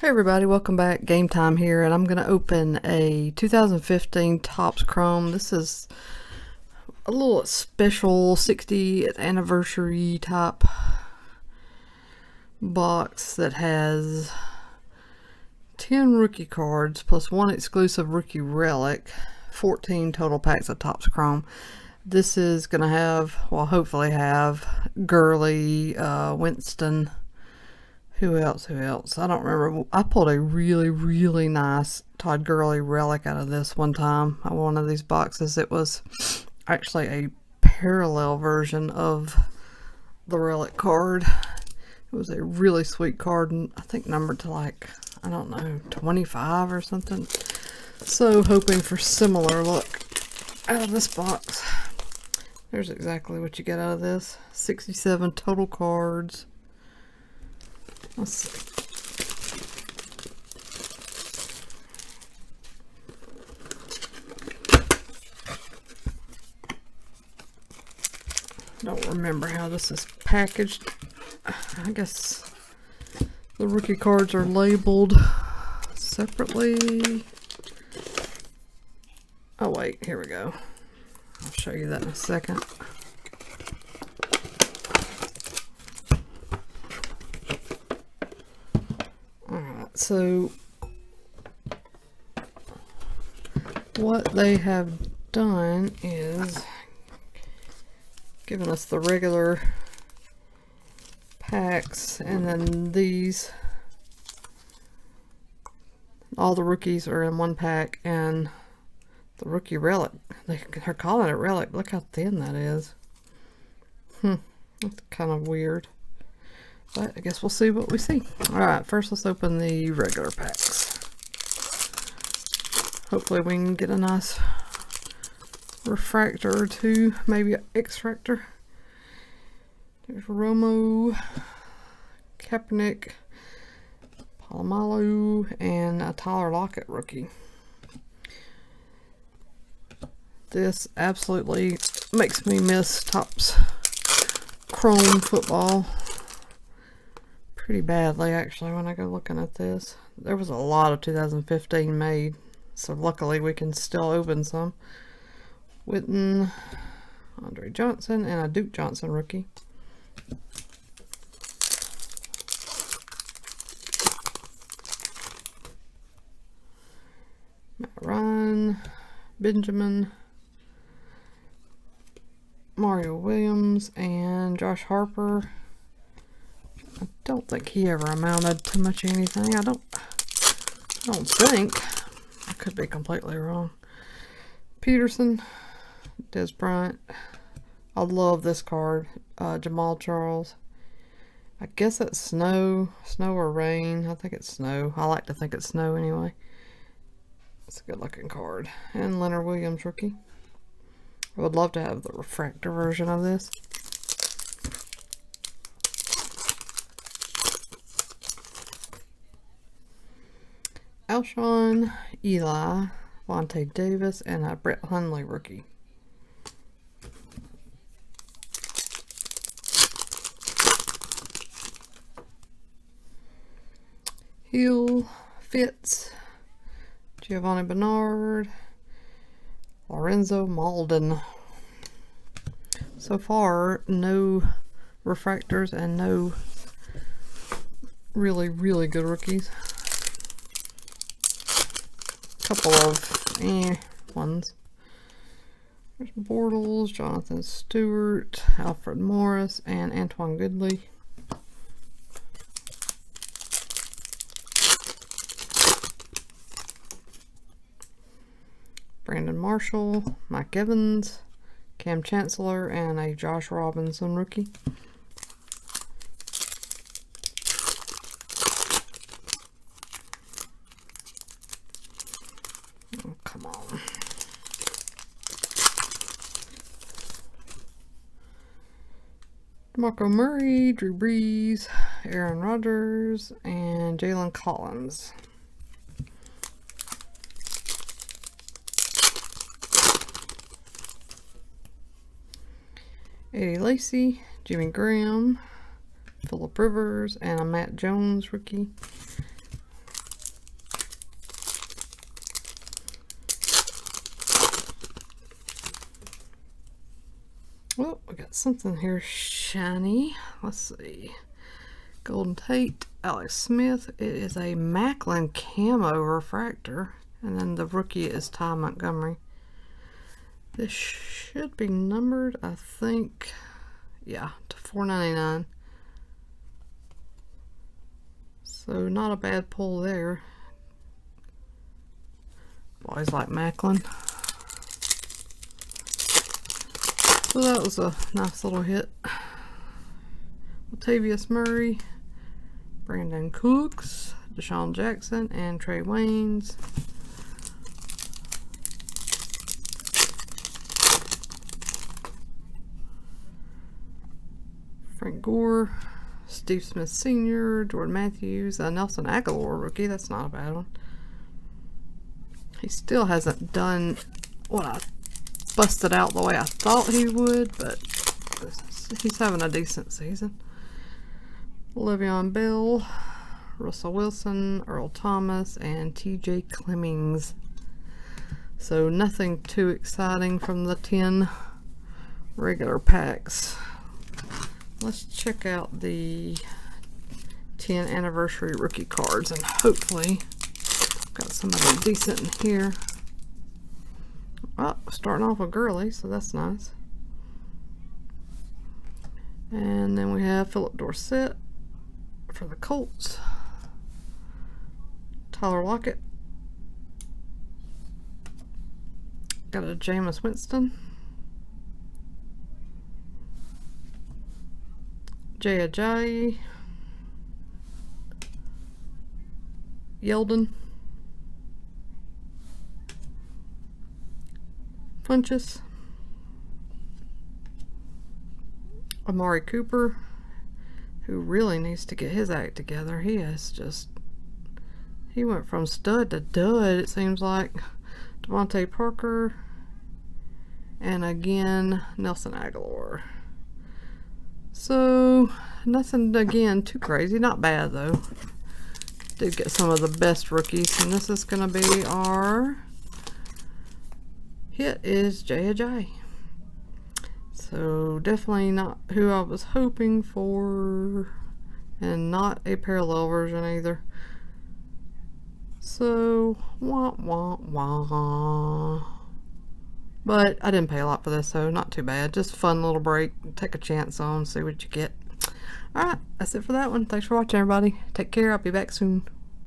Hey everybody, welcome back. Game Time here, and I'm going to open a 2015 Topps Chrome. This is a little special 60th anniversary type box that has 10 rookie cards plus one exclusive rookie relic, 14 total packs of Topps Chrome. This is going to have, well, hopefully have Gurley, Winston. Who else? I don't remember. I pulled a really nice Todd Gurley relic out of this one time. One of these boxes. It was actually a parallel version of the relic card. It was a really sweet card, and I think numbered to like, I don't know, 25 or something. So hoping for similar luck out of this box. There's exactly what you get out of this. 67 total cards. Let's see. Don't remember how this is packaged. I guess the rookie cards are labeled separately. Oh wait, here we go. I'll show you that in a second. So what they have done is given us the regular packs, and then these, all the rookies are in one pack, and the rookie relic, they're calling it relic. Look how thin that is. That's kind of weird. But I guess we'll see what we see. Alright, first let's open the regular packs. Hopefully we can get a nice refractor or two, maybe an extractor. There's Romo, Kaepernick, Palomalu, and a Tyler Lockett rookie. This absolutely makes me miss Topps Chrome football pretty badly, actually, when I go looking at this. There was a lot of 2015 made, so luckily we can still open some. Witten, Andre Johnson, and a Duke Johnson rookie. Matt Ryan, Benjamin, Mario Williams, and Josh Harper. I don't think he ever amounted to much of anything. I don't think. I could be completely wrong. Peterson, Des Bryant. I love this card. Jamal Charles. I guess it's snow or rain. I think it's snow. I like to think it's snow anyway. It's a good looking card. And Leonard Williams rookie. I would love to have the refractor version of this. Alshon, Eli, Vontae Davis, and a Brett Hundley rookie. Hill, Fitz, Giovanni Bernard, Lorenzo Malden. So far, no refractors and no really good rookies. Couple of ones. There's Bortles, Jonathan Stewart, Alfred Morris, and Antoine Goodley. Brandon Marshall, Mike Evans, Cam Chancellor, and a Josh Robinson rookie. Oh, come on. DeMarco Murray, Drew Brees, Aaron Rodgers, and Jalen Collins. Eddie Lacy, Jimmy Graham, Phillip Rivers, and a Matt Jones rookie. Oh, we got something here shiny. Let's see. Golden Tate, Alex Smith. It is a Macklin Camo Refractor. And then the rookie is Ty Montgomery. This should be numbered, I think, yeah, to $4.99. So not a bad pull there. Always like Macklin. So that was a nice little hit. Latavius Murray, Brandon Cooks, Deshaun Jackson, and Trey Waynes. Frank Gore, Steve Smith Sr., Jordan Matthews, Nelson Aguilar rookie. That's not a bad one. He still hasn't done what I busted out the way I thought he would, but he's having a decent season. Le'Veon Bell, Russell Wilson, Earl Thomas, and TJ Clemmings. So nothing too exciting from the 10 regular packs. Let's check out the 10 anniversary rookie cards, and hopefully got somebody decent in here. Oh, starting off with Gurley, so that's nice. And then we have Philip Dorsett for the Colts. Tyler Lockett. Got a Jameis Winston. Jay Ajayi. Yeldon. Funchess. Amari Cooper, who really needs to get his act together. He went from stud to dud, it seems like. Devontae Parker, and again Nelson Aguilar. So nothing again too crazy, not bad though. Did get some of the best rookies, and this is gonna be our hit is Jay Ajayi. So definitely not who I was hoping for, and not a parallel version either. So wah wah wah. But I didn't pay a lot for this, so not too bad. Just a fun little break. Take a chance on, see what you get. Alright, that's it for that one. Thanks for watching, everybody. Take care. I'll be back soon.